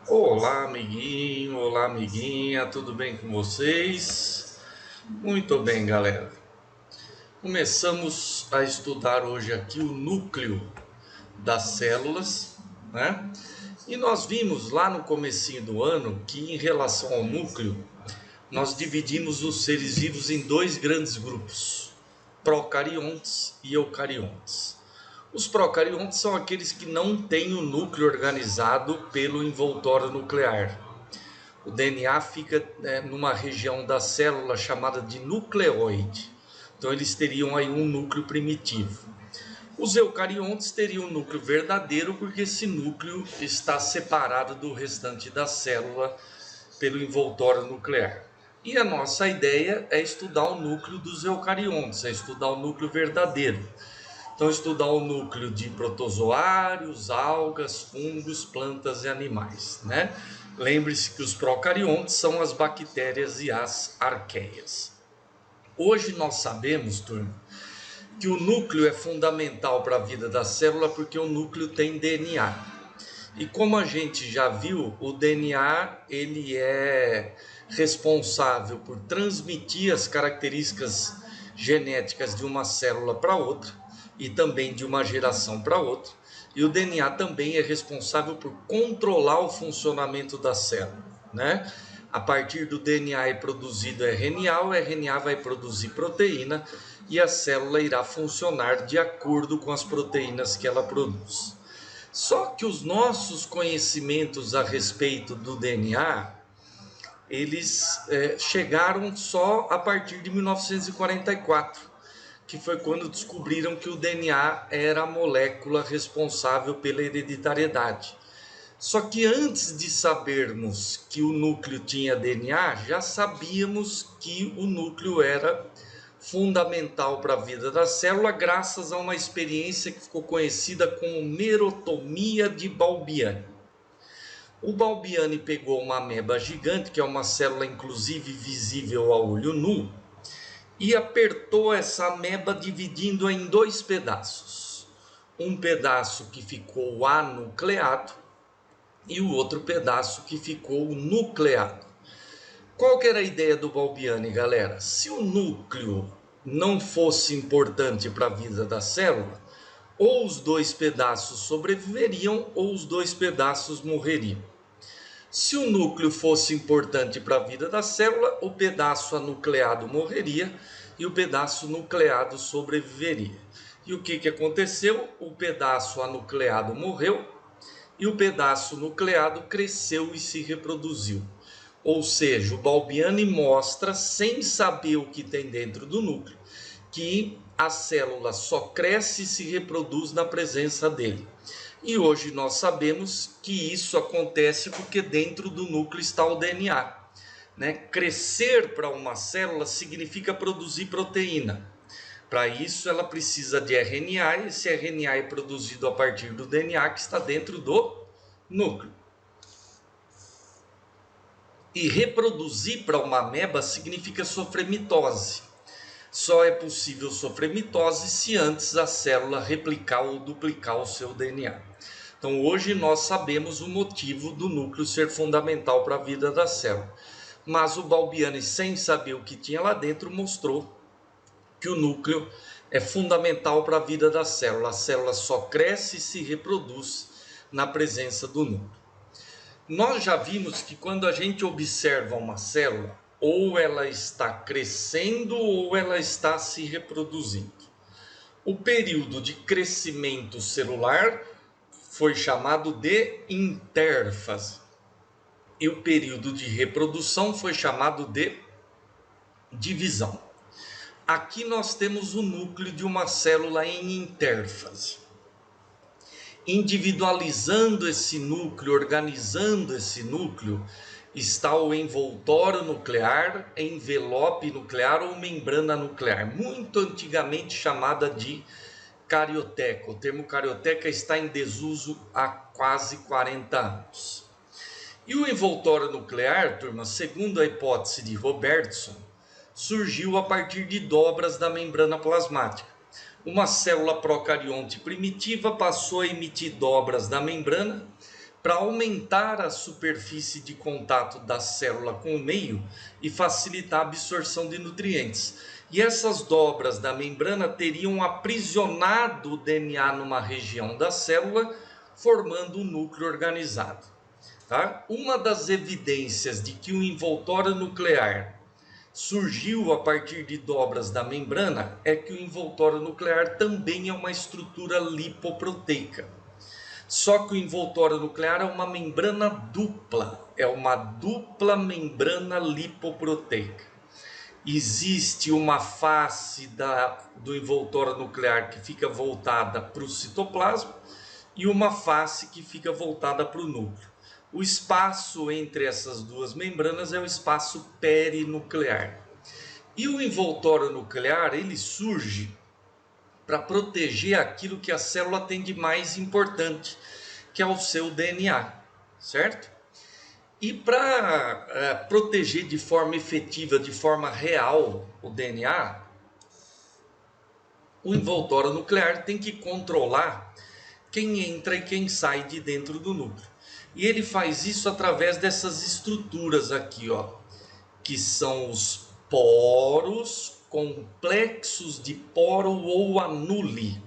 Olá, amiguinho, olá, amiguinha, tudo bem com vocês? Muito bem, galera. Começamos a estudar hoje aqui o núcleo das células, né? E nós vimos lá no comecinho do ano que em relação ao núcleo, nós dividimos os seres vivos em dois grandes grupos, procariontes e eucariontes. Os procariontes são aqueles que não têm o núcleo organizado pelo envoltório nuclear. O DNA fica numa região da célula chamada de nucleoide. Então eles teriam aí um núcleo primitivo. Os eucariontes teriam um núcleo verdadeiro porque esse núcleo está separado do restante da célula pelo envoltório nuclear. E a nossa ideia é estudar o núcleo dos eucariontes, é estudar o núcleo verdadeiro. Então, estudar o núcleo de protozoários, algas, fungos, plantas e animais, né? Lembre-se que os procariontes são as bactérias e as arqueias. Hoje nós sabemos, turma, que o núcleo é fundamental para a vida da célula porque o núcleo tem DNA. E como a gente já viu, o DNA ele é responsável por transmitir as características genéticas de uma célula para outra e também de uma geração para outra. E o DNA também é responsável por controlar o funcionamento da célula, né? A partir do DNA é produzido RNA, o RNA vai produzir proteína e a célula irá funcionar de acordo com as proteínas que ela produz. Só que os nossos conhecimentos a respeito do DNA, eles chegaram só a partir de 1944, que foi quando descobriram que o DNA era a molécula responsável pela hereditariedade. Só que antes de sabermos que o núcleo tinha DNA, já sabíamos que o núcleo era fundamental para a vida da célula, graças a uma experiência que ficou conhecida como merotomia de Balbiani. O Balbiani pegou uma ameba gigante, que é uma célula inclusive visível ao olho nu, e apertou essa ameba dividindo-a em dois pedaços. Um pedaço que ficou anucleado e o outro pedaço que ficou nucleado. Qual que era a ideia do Balbiani, galera? Se o núcleo não fosse importante para a vida da célula, ou os dois pedaços sobreviveriam ou os dois pedaços morreriam. Se o núcleo fosse importante para a vida da célula, o pedaço anucleado morreria e o pedaço nucleado sobreviveria. E o que aconteceu? O pedaço anucleado morreu e o pedaço nucleado cresceu e se reproduziu. Ou seja, o Balbiani mostra, sem saber o que tem dentro do núcleo, que a célula só cresce e se reproduz na presença dele. E hoje nós sabemos que isso acontece porque dentro do núcleo está o DNA. Né? Crescer para uma célula significa produzir proteína. Para isso ela precisa de RNA, e esse RNA é produzido a partir do DNA que está dentro do núcleo. E reproduzir para uma ameba significa sofrer mitose. Só é possível sofrer mitose se antes a célula replicar ou duplicar o seu DNA. Então hoje nós sabemos o motivo do núcleo ser fundamental para a vida da célula. Mas o Balbiani, sem saber o que tinha lá dentro, mostrou que o núcleo é fundamental para a vida da célula. A célula só cresce e se reproduz na presença do núcleo. Nós já vimos que quando a gente observa uma célula, ou ela está crescendo ou ela está se reproduzindo. O período de crescimento celular foi chamado de intérfase. E o período de reprodução foi chamado de divisão. Aqui nós temos o núcleo de uma célula em intérfase. Individualizando esse núcleo, organizando esse núcleo, está o envoltório nuclear, envelope nuclear ou membrana nuclear, muito antigamente chamada de carioteca. O termo carioteca está em desuso há quase 40 anos. E o envoltório nuclear, turma, segundo a hipótese de Robertson, surgiu a partir de dobras da membrana plasmática. Uma célula procarionte primitiva passou a emitir dobras da membrana para aumentar a superfície de contato da célula com o meio e facilitar a absorção de nutrientes. E essas dobras da membrana teriam aprisionado o DNA numa região da célula, formando um núcleo organizado. Tá? Uma das evidências de que o envoltório nuclear surgiu a partir de dobras da membrana é que o envoltório nuclear também é uma estrutura lipoproteica. Só que o envoltório nuclear é uma membrana dupla, é uma dupla membrana lipoproteica. Existe uma face do envoltório nuclear que fica voltada para o citoplasma e uma face que fica voltada para o núcleo. O espaço entre essas duas membranas é o espaço perinuclear. E o envoltório nuclear, ele surge para proteger aquilo que a célula tem de mais importante, que é o seu DNA, certo? E para proteger de forma efetiva, de forma real, o DNA, o envoltório nuclear tem que controlar quem entra e quem sai de dentro do núcleo. E ele faz isso através dessas estruturas aqui, ó, que são os poros, complexos de poro ou anule,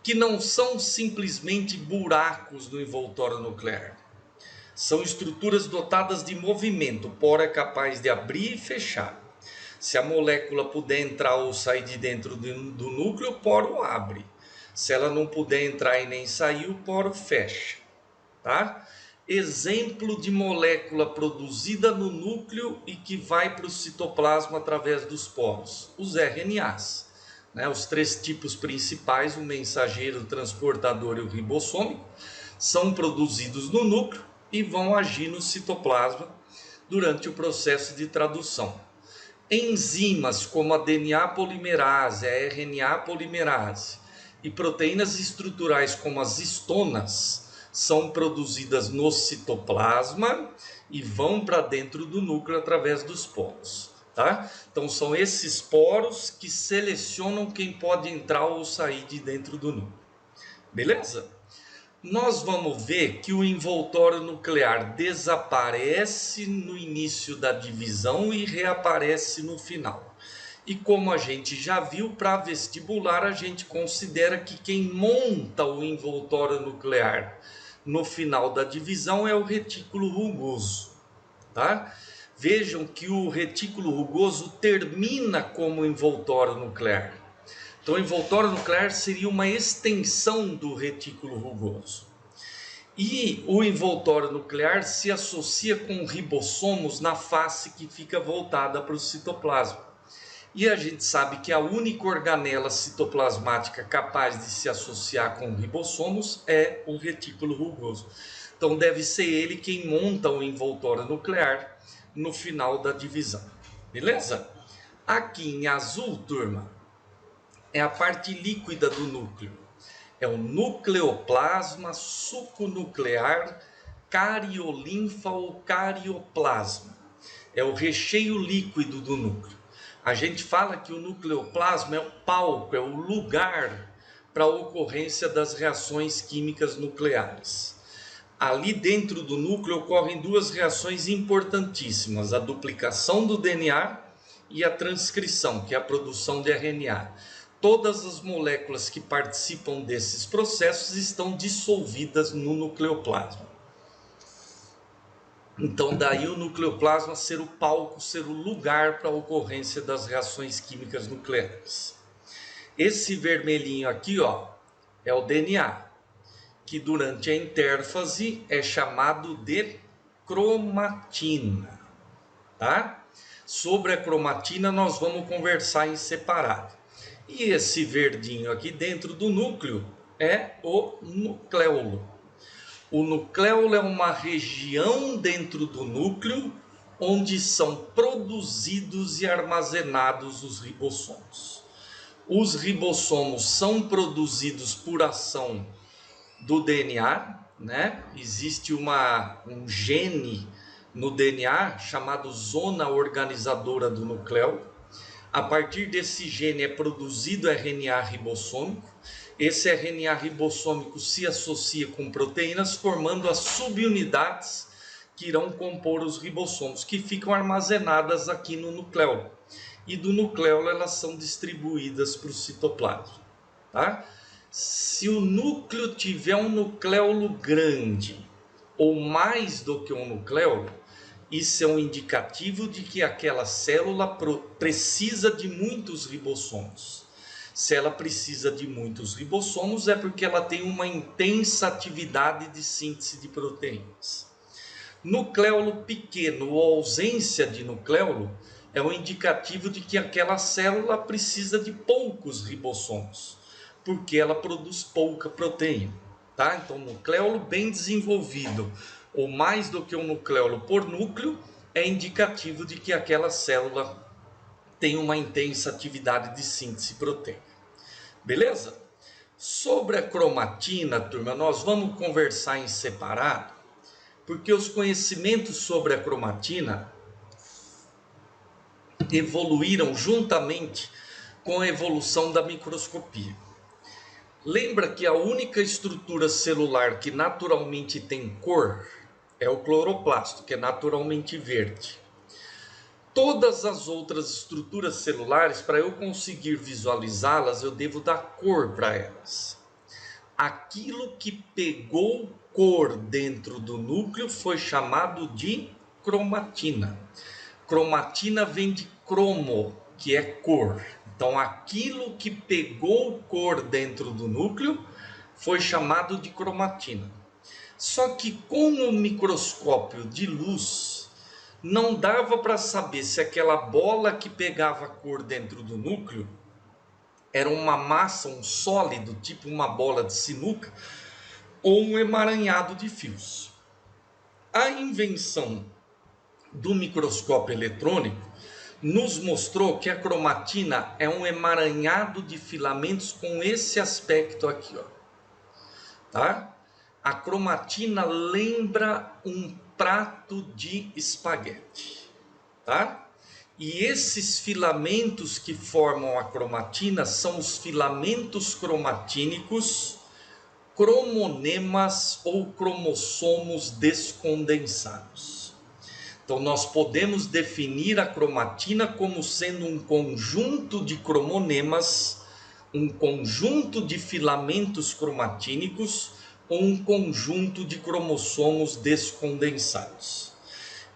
que não são simplesmente buracos no envoltório nuclear. São estruturas dotadas de movimento. O poro é capaz de abrir e fechar. Se a molécula puder entrar ou sair de dentro do núcleo, o poro abre. Se ela não puder entrar e nem sair, o poro fecha. Tá? Exemplo de molécula produzida no núcleo e que vai para o citoplasma através dos poros: os RNAs. Os 3 tipos principais, o mensageiro, o transportador e o ribossômico, são produzidos no núcleo e vão agir no citoplasma durante o processo de tradução. Enzimas como a DNA polimerase, a RNA polimerase e proteínas estruturais como as histonas são produzidas no citoplasma e vão para dentro do núcleo através dos poros. Tá? Então são esses poros que selecionam quem pode entrar ou sair de dentro do núcleo. Beleza? Nós vamos ver que o envoltório nuclear desaparece no início da divisão e reaparece no final. E como a gente já viu, para vestibular a gente considera que quem monta o envoltório nuclear no final da divisão é o retículo rugoso. Tá? Vejam que o retículo rugoso termina como envoltório nuclear. Então, o envoltório nuclear seria uma extensão do retículo rugoso. E o envoltório nuclear se associa com ribossomos na face que fica voltada para o citoplasma. E a gente sabe que a única organela citoplasmática capaz de se associar com ribossomos é o retículo rugoso. Então, deve ser ele quem monta o envoltório nuclear no final da divisão. Beleza? Aqui em azul, turma, é a parte líquida do núcleo. É o nucleoplasma, suco nuclear, cariolinfa ou carioplasma. É o recheio líquido do núcleo. A gente fala que o nucleoplasma é o palco, é o lugar para a ocorrência das reações químicas nucleares. Ali dentro do núcleo ocorrem 2 reações importantíssimas: a duplicação do DNA e a transcrição, que é a produção de RNA. Todas as moléculas que participam desses processos estão dissolvidas no nucleoplasma. Então, daí o nucleoplasma ser o palco, ser o lugar para a ocorrência das reações químicas nucleares. Esse vermelhinho aqui, ó, é o DNA, que durante a intérfase é chamado de cromatina. Tá? Sobre a cromatina nós vamos conversar em separado. E esse verdinho aqui dentro do núcleo é o nucleolo. O nucleolo é uma região dentro do núcleo onde são produzidos e armazenados os ribossomos. Os ribossomos são produzidos por ação do DNA, né? Existe um gene no DNA chamado zona organizadora do núcleo. A partir desse gene é produzido RNA ribossômico esse RNA ribossômico se associa com proteínas, formando as subunidades que irão compor os ribossomos, que ficam armazenadas aqui no nucleolo. E do nucleolo elas são distribuídas para o citoplasma. Tá? Se o núcleo tiver um nucleolo grande ou mais do que um nucleolo, isso é um indicativo de que aquela célula precisa de muitos ribossomos. Se ela precisa de muitos ribossomos, é porque ela tem uma intensa atividade de síntese de proteínas. Nucleolo pequeno ou ausência de nucleolo é um indicativo de que aquela célula precisa de poucos ribossomos, porque ela produz pouca proteína. Tá? Então, nucleolo bem desenvolvido, ou mais do que um nucleolo por núcleo, é indicativo de que aquela célula tem uma intensa atividade de síntese proteica. Beleza? Sobre a cromatina, turma, nós vamos conversar em separado, porque os conhecimentos sobre a cromatina evoluíram juntamente com a evolução da microscopia. Lembra que a única estrutura celular que naturalmente tem cor é o cloroplasto, que é naturalmente verde. Todas as outras estruturas celulares, para eu conseguir visualizá-las, eu devo dar cor para elas. Aquilo que pegou cor dentro do núcleo foi chamado de cromatina. Cromatina vem de cromo, que é cor. Então, aquilo que pegou cor dentro do núcleo foi chamado de cromatina. Só que com o microscópio de luz, não dava para saber se aquela bola que pegava cor dentro do núcleo era uma massa, um sólido, tipo uma bola de sinuca, ou um emaranhado de fios. A invenção do microscópio eletrônico nos mostrou que a cromatina é um emaranhado de filamentos com esse aspecto aqui, ó. Tá? A cromatina lembra um prato de espaguete, tá? E esses filamentos que formam a cromatina são os filamentos cromatínicos, cromonemas ou cromossomos descondensados. Então, nós podemos definir a cromatina como sendo um conjunto de cromonemas, um conjunto de filamentos cromatínicos ou um conjunto de cromossomos descondensados.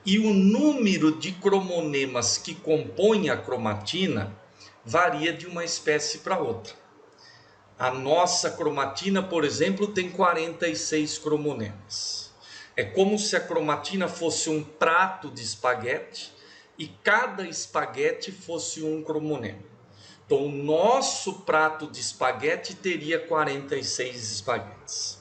E o número de cromonemas que compõem a cromatina varia de uma espécie para outra. A nossa cromatina, por exemplo, tem 46 cromonemas. É como se a cromatina fosse um prato de espaguete e cada espaguete fosse um cromonema. Então, o nosso prato de espaguete teria 46 espaguetes.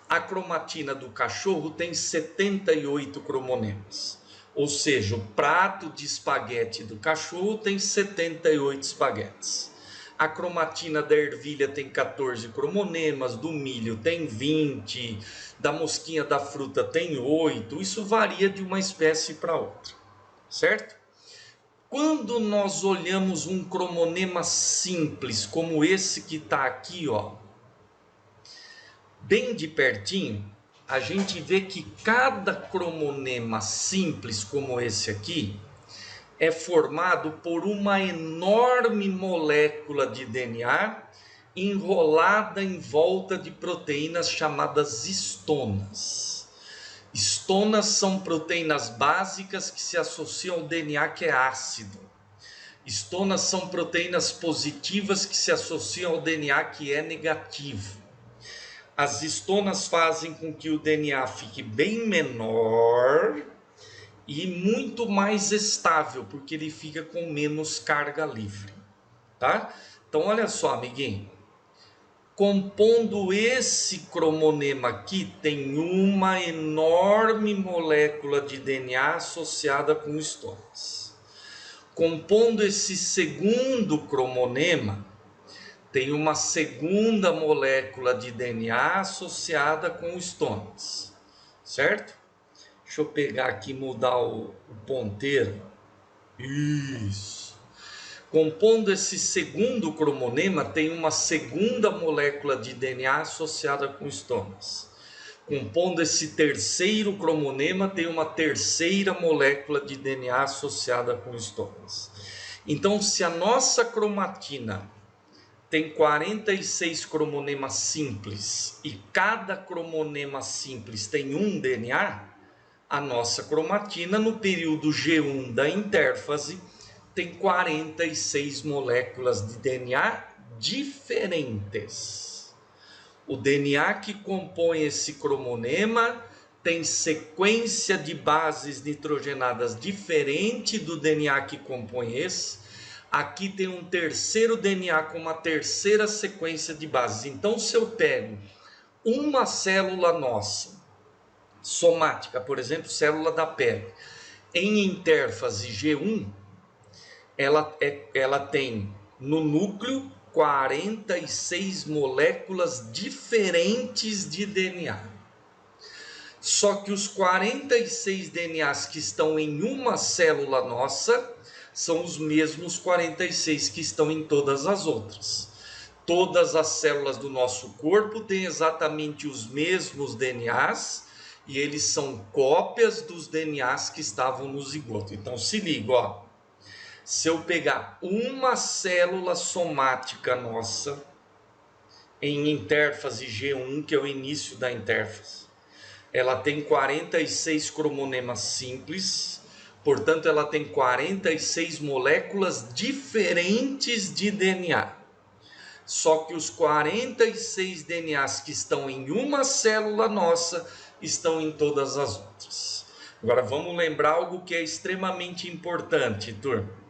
A cromatina do cachorro tem 78 cromonemas. Ou seja, o prato de espaguete do cachorro tem 78 espaguetes. A cromatina da ervilha tem 14 cromonemas, do milho tem 20, da mosquinha da fruta tem 8. Isso varia de uma espécie para outra, certo? Quando nós olhamos um cromonema simples, como esse que está aqui, ó, bem de pertinho, a gente vê que cada cromonema simples, como esse aqui, é formado por uma enorme molécula de DNA enrolada em volta de proteínas chamadas histonas. Histonas são proteínas básicas que se associam ao DNA que é ácido. Histonas são proteínas positivas que se associam ao DNA que é negativo. As histonas fazem com que o DNA fique bem menor e muito mais estável, porque ele fica com menos carga livre, tá? Então, olha só, amiguinho. Compondo esse cromonema aqui, tem uma enorme molécula de DNA associada com histonas. Compondo esse segundo cromonema, tem uma segunda molécula de DNA associada com histonas, certo? Deixa eu pegar aqui e mudar o ponteiro. Isso. Compondo esse segundo cromonema, tem uma segunda molécula de DNA associada com estomas. Compondo esse terceiro cromonema, tem uma terceira molécula de DNA associada com estomas. Então, se a nossa cromatina tem 46 cromonemas simples e cada cromonema simples tem um DNA, a nossa cromatina no período G1 da intérfase tem 46 moléculas de DNA diferentes. O DNA que compõe esse cromonema tem sequência de bases nitrogenadas diferente do DNA que compõe esse. Aqui tem um terceiro DNA com uma terceira sequência de bases. Então, se eu pego uma célula nossa, somática, por exemplo, célula da pele, em intérfase G1, ela tem no núcleo 46 moléculas diferentes de DNA. Só que os 46 DNAs que estão em uma célula nossa são os mesmos 46 que estão em todas as outras. Todas as células do nosso corpo têm exatamente os mesmos DNAs e eles são cópias dos DNAs que estavam no zigoto. Então se liga, ó. Se eu pegar uma célula somática nossa em intérfase G1, que é o início da intérfase, ela tem 46 cromonemas simples, portanto ela tem 46 moléculas diferentes de DNA. Só que os 46 DNAs que estão em uma célula nossa estão em todas as outras. Agora vamos lembrar algo que é extremamente importante, turma.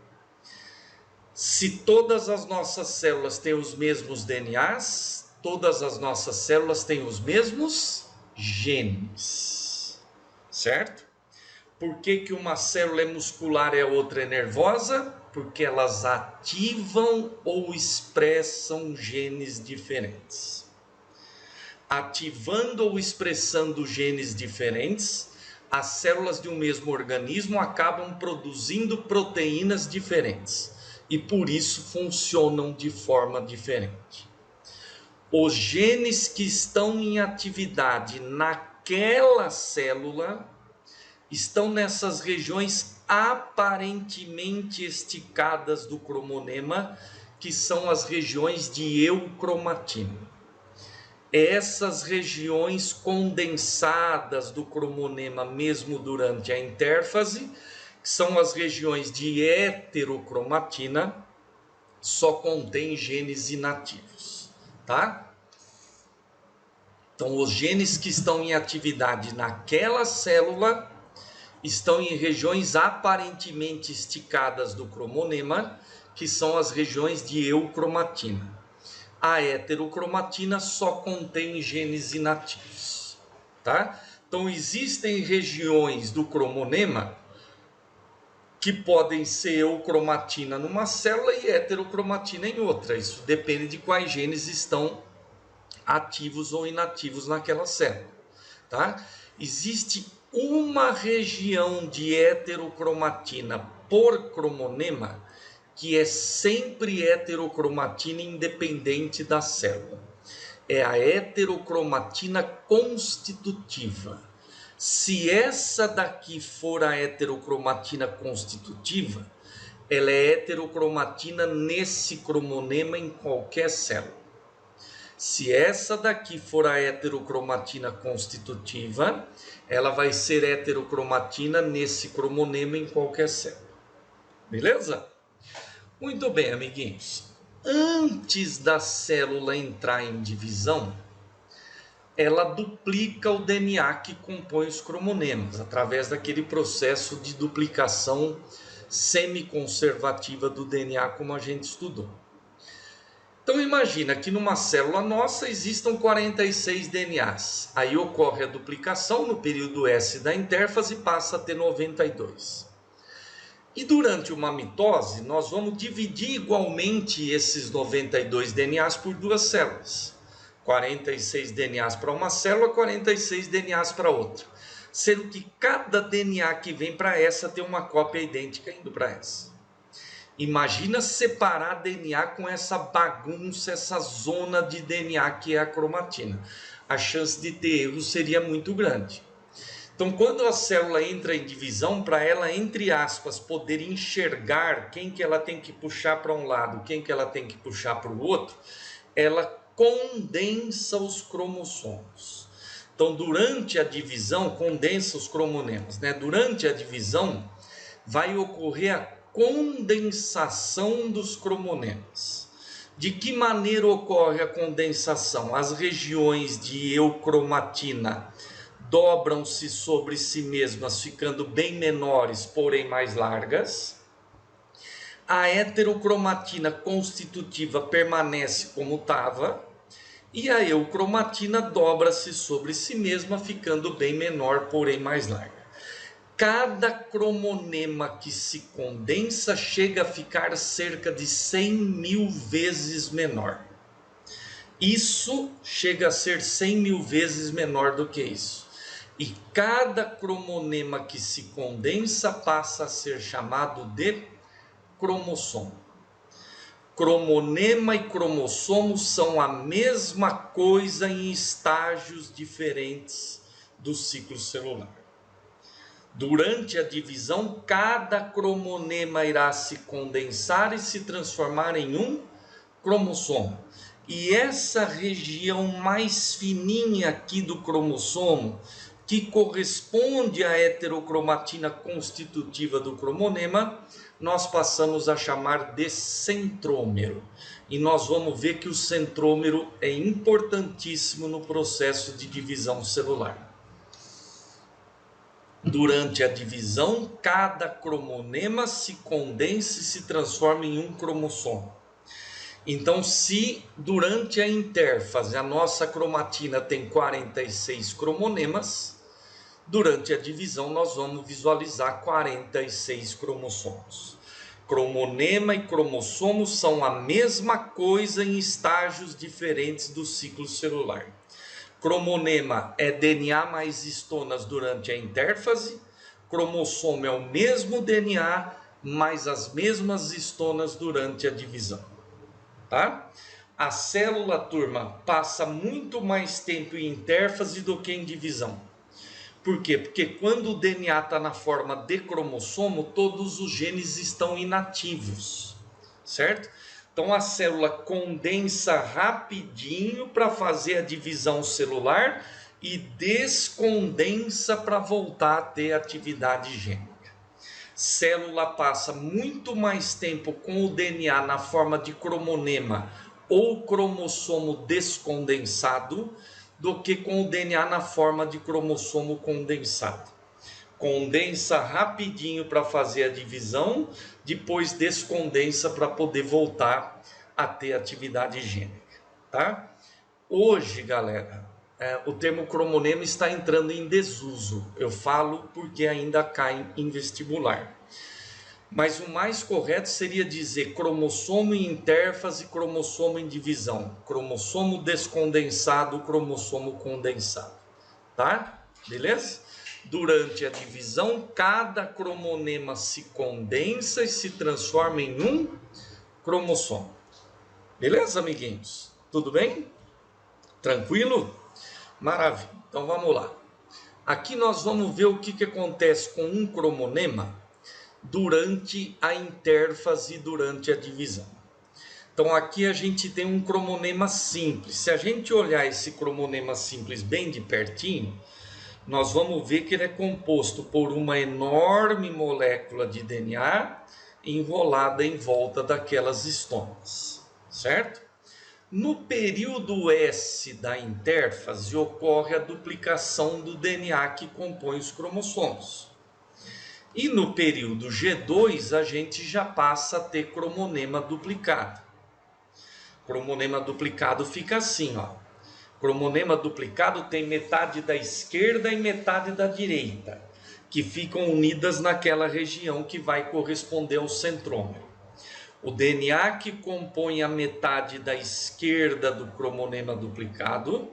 Se todas as nossas células têm os mesmos DNAs, todas as nossas células têm os mesmos genes, certo? Por que uma célula é muscular e a outra é nervosa? Porque elas ativam ou expressam genes diferentes. Ativando ou expressando genes diferentes, as células de um mesmo organismo acabam produzindo proteínas diferentes. E por isso funcionam de forma diferente. Os genes que estão em atividade naquela célula estão nessas regiões aparentemente esticadas do cromonema, que são as regiões de eucromatina. Essas regiões condensadas do cromonema, mesmo durante a intérfase, que são as regiões de heterocromatina, só contém genes inativos, tá? Então, os genes que estão em atividade naquela célula estão em regiões aparentemente esticadas do cromonema, que são as regiões de eucromatina. A heterocromatina só contém genes inativos, tá? Então, existem regiões do cromonema que podem ser eucromatina numa célula e heterocromatina em outra. Isso depende de quais genes estão ativos ou inativos naquela célula, tá? Existe uma região de heterocromatina por cromonema que é sempre heterocromatina independente da célula. É a heterocromatina constitutiva. Se essa daqui for a heterocromatina constitutiva, ela é heterocromatina nesse cromonema em qualquer célula. Se essa daqui for a heterocromatina constitutiva, ela vai ser heterocromatina nesse cromonema em qualquer célula. Beleza? Muito bem, amiguinhos. Antes da célula entrar em divisão, ela duplica o DNA que compõe os cromonemas, através daquele processo de duplicação semiconservativa do DNA, como a gente estudou. Então imagina que numa célula nossa existam 46 DNAs. Aí ocorre a duplicação no período S da intérfase e passa a ter 92. E durante uma mitose, nós vamos dividir igualmente esses 92 DNAs por duas células. 46 DNAs para uma célula, 46 DNAs para outra. Sendo que cada DNA que vem para essa tem uma cópia idêntica indo para essa. Imagina separar DNA com essa bagunça, essa zona de DNA que é a cromatina. A chance de ter erro seria muito grande. Então, quando a célula entra em divisão, para ela, entre aspas, poder enxergar quem que ela tem que puxar para um lado, quem que ela tem que puxar para o outro, ela condensa os cromossomos. Então, durante a divisão, condensa os cromonemas, né? Durante a divisão, vai ocorrer a condensação dos cromonemas. De que maneira ocorre a condensação? As regiões de eucromatina dobram-se sobre si mesmas, ficando bem menores, porém mais largas. A heterocromatina constitutiva permanece como estava, e a eucromatina dobra-se sobre si mesma, ficando bem menor, porém mais larga. Cada cromonema que se condensa chega a ficar cerca de 100.000 vezes menor. Isso chega a ser 100.000 vezes menor do que isso. E cada cromonema que se condensa passa a ser chamado de cromossomo. Cromonema e cromossomo são a mesma coisa em estágios diferentes do ciclo celular. Durante a divisão, cada cromonema irá se condensar e se transformar em um cromossomo. E essa região mais fininha aqui do cromossomo, que corresponde à heterocromatina constitutiva do cromonema, nós passamos a chamar de centrômero. E nós vamos ver que o centrômero é importantíssimo no processo de divisão celular. Durante a divisão, cada cromonema se condensa e se transforma em um cromossomo. Então, se durante a intérfase a nossa cromatina tem 46 cromonemas, durante a divisão nós vamos visualizar 46 cromossomos. Cromonema e cromossomo são a mesma coisa em estágios diferentes do ciclo celular. Cromonema é DNA mais histonas durante a intérfase, cromossomo é o mesmo DNA, mais as mesmas histonas durante a divisão. Tá? A célula, turma, passa muito mais tempo em intérfase do que em divisão. Por quê? Porque quando o DNA está na forma de cromossomo, todos os genes estão inativos, certo? Então a célula condensa rapidinho para fazer a divisão celular e descondensa para voltar a ter atividade gênica. Célula passa muito mais tempo com o DNA na forma de cromonema ou cromossomo descondensado do que com o DNA na forma de cromossomo condensado. Condensa rapidinho para fazer a divisão, depois descondensa para poder voltar a ter atividade gênica, tá? Hoje, galera, o termo cromonema está entrando em desuso. Eu falo porque ainda cai em vestibular. Mas o mais correto seria dizer cromossomo em intérfase, cromossomo em divisão. Cromossomo descondensado, cromossomo condensado. Tá? Beleza? Durante a divisão, cada cromonema se condensa e se transforma em um cromossomo. Beleza, amiguinhos? Tudo bem? Tranquilo? Maravilha. Então vamos lá. Aqui nós vamos ver o que acontece com um cromonema durante a intérfase, durante a divisão. Então aqui a gente tem um cromonema simples. Se a gente olhar esse cromonema simples bem de pertinho, nós vamos ver que ele é composto por uma enorme molécula de DNA enrolada em volta daquelas histonas, certo? No período S da intérfase ocorre a duplicação do DNA que compõe os cromossomos. E no período G2 a gente já passa a ter cromonema duplicado. Cromonema duplicado fica assim, ó. Cromonema duplicado tem metade da esquerda e metade da direita, que ficam unidas naquela região que vai corresponder ao centrômero. O DNA que compõe a metade da esquerda do cromonema duplicado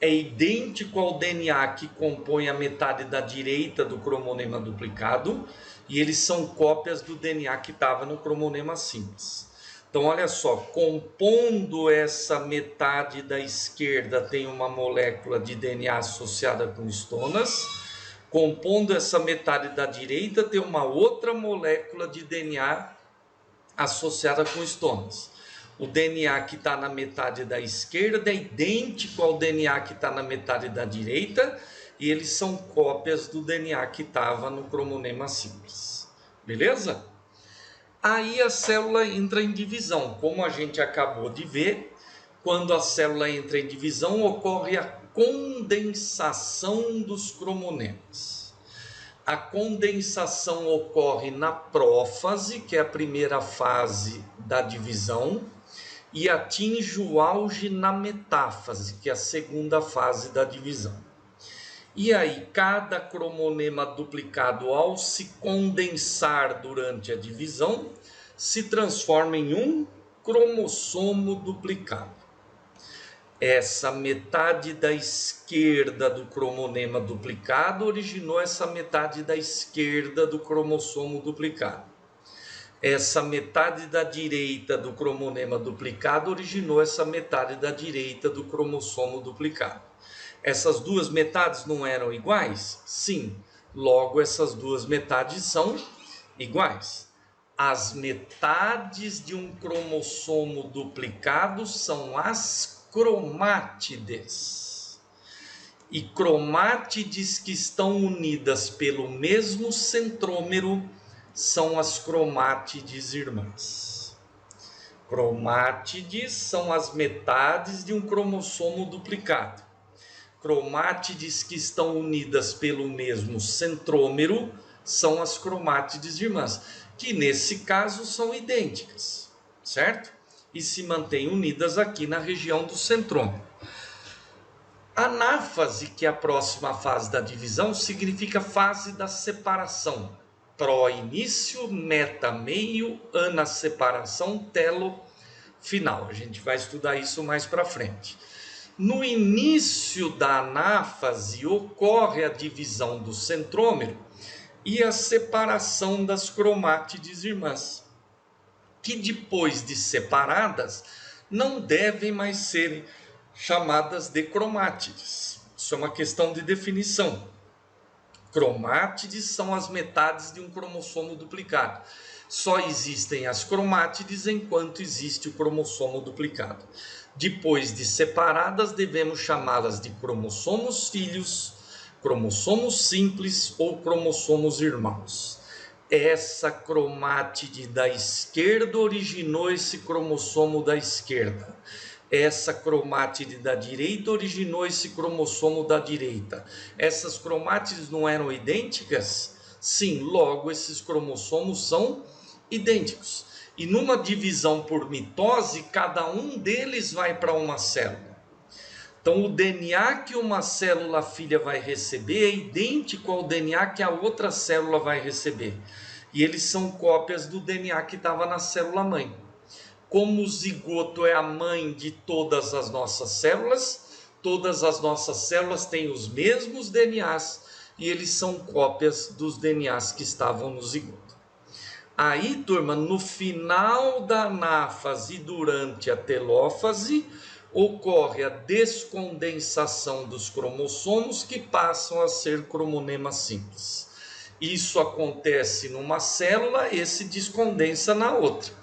é idêntico ao DNA que compõe a metade da direita do cromonema duplicado, e eles são cópias do DNA que estava no cromonema simples. Então, olha só, compondo essa metade da esquerda tem uma molécula de DNA associada com estonas, compondo essa metade da direita tem uma outra molécula de DNA associada com estonas. O DNA que está na metade da esquerda é idêntico ao DNA que está na metade da direita, e eles são cópias do DNA que estava no cromonema simples. Beleza? Aí a célula entra em divisão. Como a gente acabou de ver, quando a célula entra em divisão, ocorre a condensação dos cromonemas. A condensação ocorre na prófase, que é a primeira fase da divisão, e atinge o auge na metáfase, que é a segunda fase da divisão. E aí, cada cromonema duplicado, ao se condensar durante a divisão, se transforma em um cromossomo duplicado. Essa metade da esquerda do cromonema duplicado originou essa metade da esquerda do cromossomo duplicado. Essa metade da direita do cromonema duplicado originou essa metade da direita do cromossomo duplicado. Essas duas metades não eram iguais? Sim. Logo, essas duas metades são iguais. As metades de um cromossomo duplicado são as cromátides. E cromátides que estão unidas pelo mesmo centrômero são as cromátides irmãs. Cromátides são as metades de um cromossomo duplicado. Cromátides que estão unidas pelo mesmo centrômero são as cromátides irmãs, que nesse caso são idênticas, certo? E se mantêm unidas aqui na região do centrômero. Anáfase, que é a próxima fase da divisão, significa fase da separação. Pró início, meta meio, ana separação, telo final. A gente vai estudar isso mais para frente. No início da anáfase ocorre a divisão do centrômero e a separação das cromátides irmãs, que depois de separadas não devem mais ser chamadas de cromátides. Isso é uma questão de definição. Cromátides são as metades de um cromossomo duplicado. Só existem as cromátides enquanto existe o cromossomo duplicado. Depois de separadas, devemos chamá-las de cromossomos filhos, cromossomos simples ou cromossomos irmãos. Essa cromátide da esquerda originou esse cromossomo da esquerda. Essa cromátide da direita originou esse cromossomo da direita. Essas cromátides não eram idênticas? Sim, logo esses cromossomos são idênticos. E numa divisão por mitose, cada um deles vai para uma célula. Então, o DNA que uma célula filha vai receber é idêntico ao DNA que a outra célula vai receber. E eles são cópias do DNA que estava na célula mãe. Como o zigoto é a mãe de todas as nossas células têm os mesmos DNAs e eles são cópias dos DNAs que estavam no zigoto. Aí, turma, no final da anáfase e durante a telófase, ocorre a descondensação dos cromossomos que passam a ser cromonemas simples. Isso acontece numa célula, esse descondensa na outra.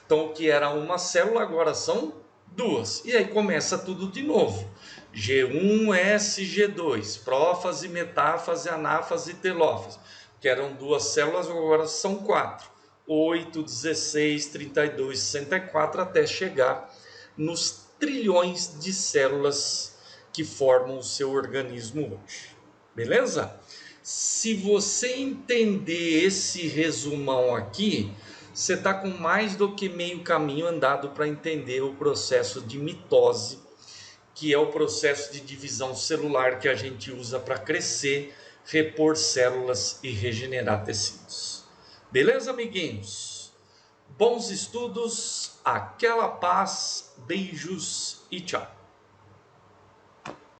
Então, o que era uma célula agora são duas. E aí começa tudo de novo. G1, S, G2, prófase, metáfase, anáfase e telófase. Que eram duas células, agora são 4. 8, 16, 32, 64, até chegar nos trilhões de células que formam o seu organismo hoje. Beleza? Se você entender esse resumão aqui, você está com mais do que meio caminho andado para entender o processo de mitose, que é o processo de divisão celular que a gente usa para crescer, repor células e regenerar tecidos. Beleza, amiguinhos? Bons estudos, aquela paz, beijos e tchau.